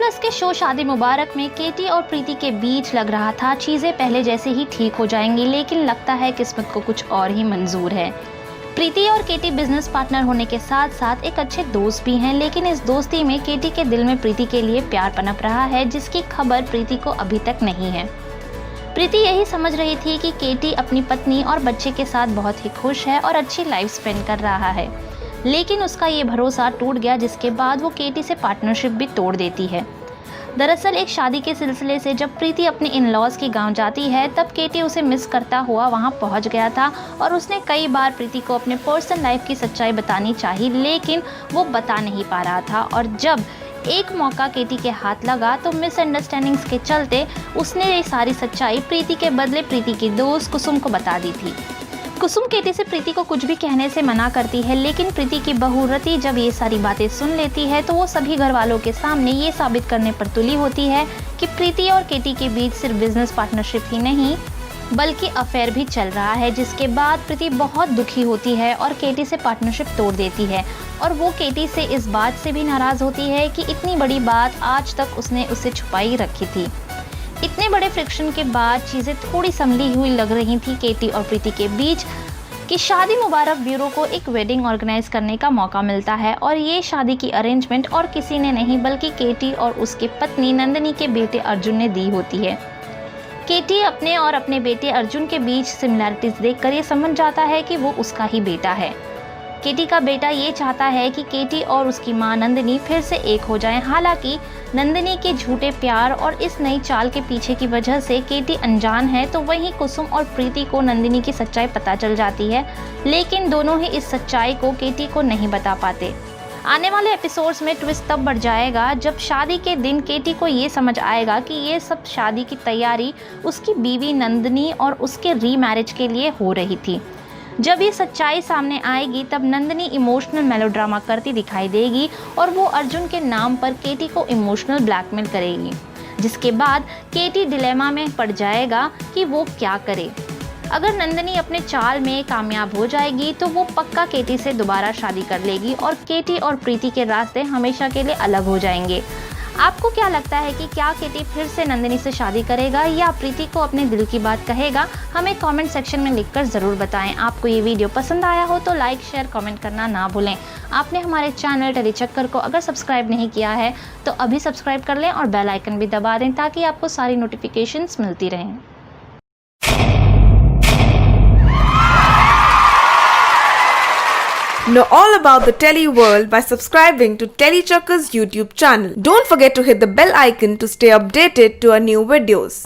Plus के show शादी मुबारक में केटी और प्रीति के बीच लग रहा था चीज़ें पहले जैसे ही ठीक हो जाएंगी, लेकिन लगता है किस्मत को कुछ और ही मंजूर है। प्रीति और केटी बिजनेस पार्टनर होने के साथ साथ एक अच्छे दोस्त भी हैं, लेकिन इस दोस्ती में केटी के दिल में प्रीति के लिए प्यार पनप रहा है, जिसकी खबर प्रीति को अभी तक नहीं है। प्रीति यही समझ रही थी कि केटी अपनी पत्नी और बच्चे के साथ बहुत ही खुश है और अच्छी लाइफ स्पेंड कर रहा है, लेकिन उसका ये भरोसा टूट गया, जिसके बाद वो केटी से पार्टनरशिप भी तोड़ देती है। दरअसल एक शादी के सिलसिले से जब प्रीति अपने इन-लॉज के गांव जाती है, तब केटी उसे मिस करता हुआ वहां पहुंच गया था और उसने कई बार प्रीति को अपने पर्सनल लाइफ की सच्चाई बतानी चाहिए, लेकिन वो बता नहीं पा रहा था। और जब एक मौका केटी के हाथ लगा तो मिसअंडरस्टैंडिंग्स के चलते उसने ये सारी सच्चाई प्रीति के बदले प्रीति की दोस्त कुसुम को बता दी थी। कुसुम केटी से प्रीति को कुछ भी कहने से मना करती है, लेकिन प्रीति की बहू रति जब ये सारी बातें सुन लेती है तो वो सभी घर वालों के सामने ये साबित करने पर तुली होती है कि प्रीति और केटी के बीच सिर्फ बिजनेस पार्टनरशिप ही नहीं बल्कि अफेयर भी चल रहा है, जिसके बाद प्रीति बहुत दुखी होती है और केटी से पार्टनरशिप तोड़ देती है। और वो केटी से इस बात से भी नाराज़ होती है कि इतनी बड़ी बात आज तक उसने उससे छुपाई रखी थी। इतने बड़े फ्रिक्शन के बाद चीज़ें थोड़ी संभली हुई लग रही थी केटी और प्रीति के बीच कि शादी मुबारक ब्यूरो को एक वेडिंग ऑर्गेनाइज करने का मौका मिलता है। और ये शादी की अरेंजमेंट और किसी ने नहीं बल्कि केटी और उसके पत्नी नंदिनी के बेटे अर्जुन ने दी होती है। केटी अपने और अपने बेटे अर्जुन के बीच सिमिलैरिटीज देखकर ये समझ जाता है कि वो उसका ही बेटा है। केटी का बेटा ये चाहता है कि केटी और उसकी मां नंदिनी फिर से एक हो जाएं। हालांकि नंदिनी के झूठे प्यार और इस नई चाल के पीछे की वजह से केटी अनजान है, तो वहीं कुसुम और प्रीति को नंदिनी की सच्चाई पता चल जाती है, लेकिन दोनों ही इस सच्चाई को केटी को नहीं बता पाते। आने वाले एपिसोड्स में ट्विस्ट तब बढ़ जाएगा जब शादी के दिन केटी को ये समझ आएगा कि ये सब शादी की तैयारी उसकी बीवी नंदिनी और उसके रीमैरिज के लिए हो रही थी। जब ये सच्चाई सामने आएगी तब नंदिनी इमोशनल मेलोड्रामा करती दिखाई देगी और वो अर्जुन के नाम पर केटी को इमोशनल ब्लैकमेल करेगी, जिसके बाद केटी डिलेमा में पड़ जाएगा कि वो क्या करे। अगर नंदिनी अपने चाल में कामयाब हो जाएगी तो वो पक्का केटी से दोबारा शादी कर लेगी और केटी और प्रीति के रास्ते हमेशा के लिए अलग हो जाएंगे। आपको क्या लगता है कि क्या केटी फिर से नंदिनी से शादी करेगा या प्रीति को अपने दिल की बात कहेगा? हमें कमेंट सेक्शन में लिखकर ज़रूर बताएं। आपको ये वीडियो पसंद आया हो तो लाइक शेयर कमेंट करना ना भूलें। आपने हमारे चैनल टेली चक्कर को अगर सब्सक्राइब नहीं किया है तो अभी सब्सक्राइब कर लें और बेल आइकन भी दबा दें ताकि आपको सारी नोटिफिकेशंस मिलती रहें। Know all about the Telly world by subscribing to Telly Chakkar's YouTube channel. Don't forget to hit the bell icon to stay updated to our new videos.